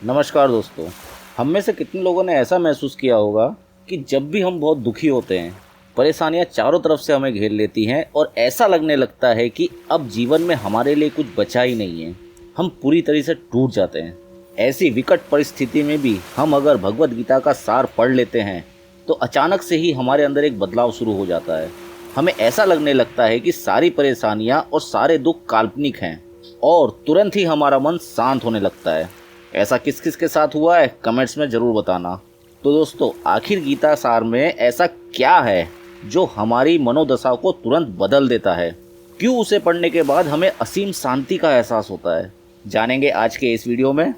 नमस्कार दोस्तों। हम में से कितने लोगों ने ऐसा महसूस किया होगा कि जब भी हम बहुत दुखी होते हैं, परेशानियां चारों तरफ से हमें घेर लेती हैं और ऐसा लगने लगता है कि अब जीवन में हमारे लिए कुछ बचा ही नहीं है। हम पूरी तरह से टूट जाते हैं। ऐसी विकट परिस्थिति में भी हम अगर भगवत गीता का सार पढ़ लेते हैं तो अचानक से ही हमारे अंदर एक बदलाव शुरू हो जाता है। हमें ऐसा लगने लगता है कि सारी परेशानियां और सारे दुख काल्पनिक हैं और तुरंत ही हमारा मन शांत होने लगता है। ऐसा किस किस के साथ हुआ है, कमेंट्स में ज़रूर बताना। तो दोस्तों, आखिर गीता सार में ऐसा क्या है जो हमारी मनोदशा को तुरंत बदल देता है? क्यों उसे पढ़ने के बाद हमें असीम शांति का एहसास होता है, जानेंगे आज के इस वीडियो में।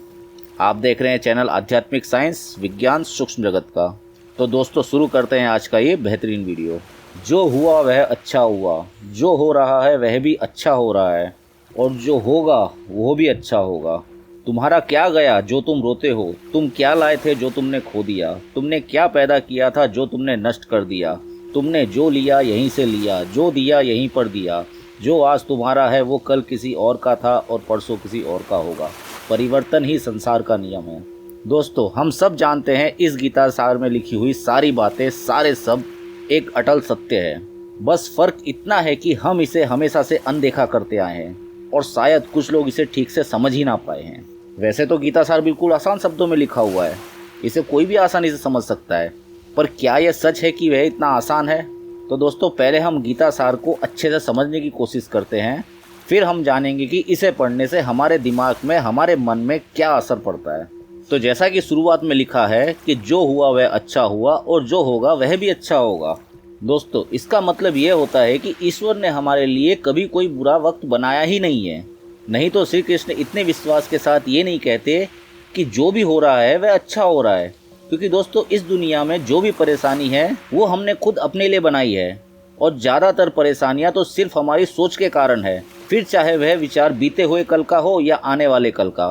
आप देख रहे हैं चैनल आध्यात्मिक साइंस विज्ञान सूक्ष्म जगत का। तो दोस्तों, शुरू करते हैं आज का ये बेहतरीन वीडियो। जो हुआ वह अच्छा हुआ, जो हो रहा है वह भी अच्छा हो रहा है, और जो होगा वो भी अच्छा होगा। तुम्हारा क्या गया जो तुम रोते हो, तुम क्या लाए थे जो तुमने खो दिया, तुमने क्या पैदा किया था जो तुमने नष्ट कर दिया, तुमने जो लिया यहीं से लिया, जो दिया यहीं पर दिया, जो आज तुम्हारा है वो कल किसी और का था और परसों किसी और का होगा। परिवर्तन ही संसार का नियम है। दोस्तों, हम सब जानते हैं इस गीता सार में लिखी हुई सारी बातें, सारे सब एक अटल सत्य है। बस फर्क इतना है कि हम इसे हमेशा से अनदेखा करते आए हैं और शायद कुछ लोग इसे ठीक से समझ ही ना पाए हैं। वैसे तो गीता सार बिल्कुल आसान शब्दों में लिखा हुआ है, इसे कोई भी आसानी से समझ सकता है, पर क्या यह सच है कि वह इतना आसान है? तो दोस्तों, पहले हम गीता सार को अच्छे से समझने की कोशिश करते हैं, फिर हम जानेंगे कि इसे पढ़ने से हमारे दिमाग में, हमारे मन में क्या असर पड़ता है। तो जैसा कि शुरुआत में लिखा है कि जो हुआ वह अच्छा हुआ और जो होगा वह भी अच्छा होगा। दोस्तों, इसका मतलब ये होता है कि ईश्वर ने हमारे लिए कभी कोई बुरा वक्त बनाया ही नहीं है। नहीं तो श्री कृष्ण इतने विश्वास के साथ ये नहीं कहते कि जो भी हो रहा है वह अच्छा हो रहा है, क्योंकि दोस्तों, इस दुनिया में जो भी परेशानी है वो हमने खुद अपने लिए बनाई है, और ज़्यादातर परेशानियां तो सिर्फ हमारी सोच के कारण है। फिर चाहे वह विचार बीते हुए कल का हो या आने वाले कल का।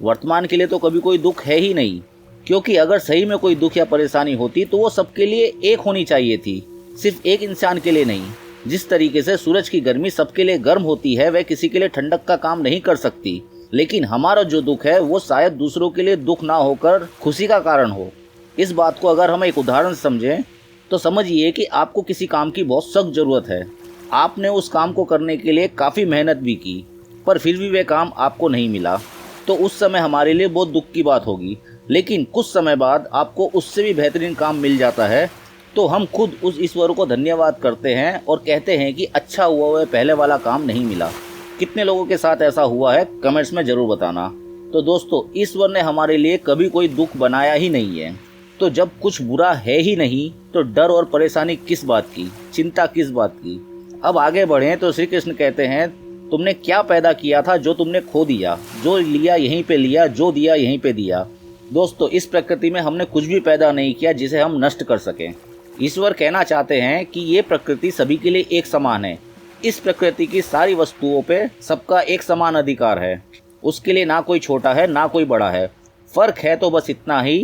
वर्तमान के लिए तो कभी कोई दुख है ही नहीं, क्योंकि अगर सही में कोई दुख या परेशानी होती तो वो सबके लिए एक होनी चाहिए थी, सिर्फ एक इंसान के लिए नहीं। जिस तरीके से सूरज की गर्मी सबके लिए गर्म होती है, वह किसी के लिए ठंडक का काम नहीं कर सकती। लेकिन हमारा जो दुख है वो शायद दूसरों के लिए दुख ना होकर खुशी का कारण हो। इस बात को अगर हम एक उदाहरण से समझें तो समझिए कि आपको किसी काम की बहुत सख्त ज़रूरत है। आपने उस काम को करने के लिए काफ़ी मेहनत भी की, पर फिर भी वह काम आपको नहीं मिला, तो उस समय हमारे लिए बहुत दुख की बात होगी। लेकिन कुछ समय बाद आपको उससे भी बेहतरीन काम मिल जाता है, तो हम खुद उस ईश्वर को धन्यवाद करते हैं और कहते हैं कि अच्छा हुआ वह पहले वाला काम नहीं मिला। कितने लोगों के साथ ऐसा हुआ है, कमेंट्स में ज़रूर बताना। तो दोस्तों, ईश्वर ने हमारे लिए कभी कोई दुख बनाया ही नहीं है, तो जब कुछ बुरा है ही नहीं तो डर और परेशानी किस बात की, चिंता किस बात की। अब आगे बढ़ें तो श्री कृष्ण कहते हैं, तुमने क्या पैदा किया था जो तुमने खो दिया, जो लिया यहीं पे लिया, जो दिया यहीं पे दिया। दोस्तों, इस प्रकृति में हमने कुछ भी पैदा नहीं किया जिसे हम नष्ट कर सकें। ईश्वर कहना चाहते हैं कि ये प्रकृति सभी के लिए एक समान है। इस प्रकृति की सारी वस्तुओं पे सबका एक समान अधिकार है। उसके लिए ना कोई छोटा है ना कोई बड़ा है। फर्क है तो बस इतना ही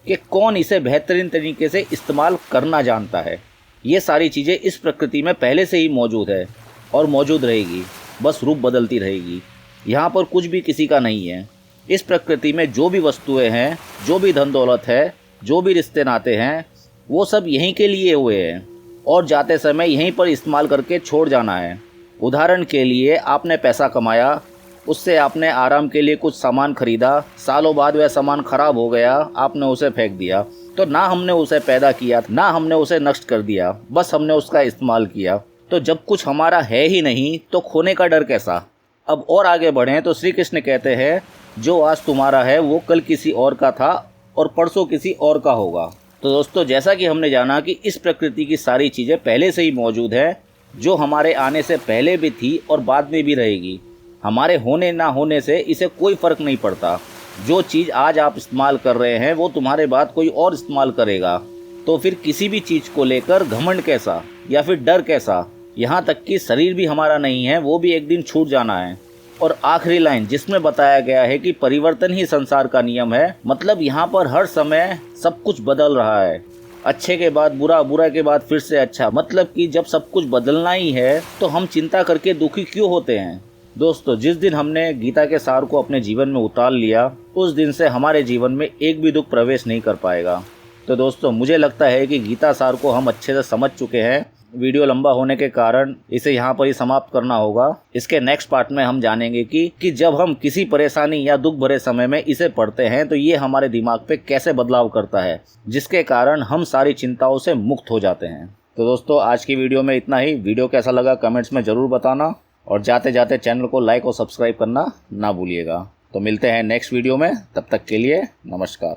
कि कौन इसे बेहतरीन तरीके से इस्तेमाल करना जानता है। ये सारी चीज़ें इस प्रकृति में पहले से ही मौजूद है और मौजूद रहेगी, बस रूप बदलती रहेगी। यहाँ पर कुछ भी किसी का नहीं है। इस प्रकृति में जो भी वस्तुएं हैं, जो भी धन दौलत है, जो भी रिश्ते नाते हैं, वो सब यहीं के लिए हुए हैं और जाते समय यहीं पर इस्तेमाल करके छोड़ जाना है। उदाहरण के लिए, आपने पैसा कमाया, उससे आपने आराम के लिए कुछ सामान खरीदा, सालों बाद वह सामान खराब हो गया, आपने उसे फेंक दिया। तो ना हमने उसे पैदा किया, ना हमने उसे नष्ट कर दिया, बस हमने उसका इस्तेमाल किया। तो जब कुछ हमारा है ही नहीं तो खोने का डर कैसा। अब और आगे बढ़ें तो श्री कृष्ण कहते हैं, जो आज तुम्हारा है वो कल किसी और का था और परसों किसी और का होगा। तो दोस्तों, जैसा कि हमने जाना कि इस प्रकृति की सारी चीज़ें पहले से ही मौजूद है, जो हमारे आने से पहले भी थी और बाद में भी रहेगी। हमारे होने ना होने से इसे कोई फ़र्क नहीं पड़ता। जो चीज़ आज आप इस्तेमाल कर रहे हैं वो तुम्हारे बाद कोई और इस्तेमाल करेगा। तो फिर किसी भी चीज़ को लेकर घमंड कैसा या फिर डर कैसा। यहाँ तक कि शरीर भी हमारा नहीं है, वो भी एक दिन छूट जाना है। और आखिरी लाइन जिसमें बताया गया है कि परिवर्तन ही संसार का नियम है, मतलब यहाँ पर हर समय सब कुछ बदल रहा है। अच्छे के बाद बुरा, बुरा के बाद फिर से अच्छा। मतलब कि जब सब कुछ बदलना ही है तो हम चिंता करके दुखी क्यों होते हैं। दोस्तों, जिस दिन हमने गीता के सार को अपने जीवन में उतार लिया, उस दिन से हमारे जीवन में एक भी दुख प्रवेश नहीं कर पाएगा। तो दोस्तों, मुझे लगता है कि गीता सार को हम अच्छे से समझ चुके हैं। वीडियो लंबा होने के कारण इसे यहाँ पर ही समाप्त करना होगा। इसके नेक्स्ट पार्ट में हम जानेंगे कि जब हम किसी परेशानी या दुख भरे समय में इसे पढ़ते हैं तो ये हमारे दिमाग पे कैसे बदलाव करता है, जिसके कारण हम सारी चिंताओं से मुक्त हो जाते हैं। तो दोस्तों, आज की वीडियो में इतना ही। वीडियो कैसा लगा कमेंट्स में ज़रूर बताना, और जाते जाते चैनल को लाइक और सब्सक्राइब करना ना भूलिएगा। तो मिलते हैं नेक्स्ट वीडियो में, तब तक के लिए नमस्कार।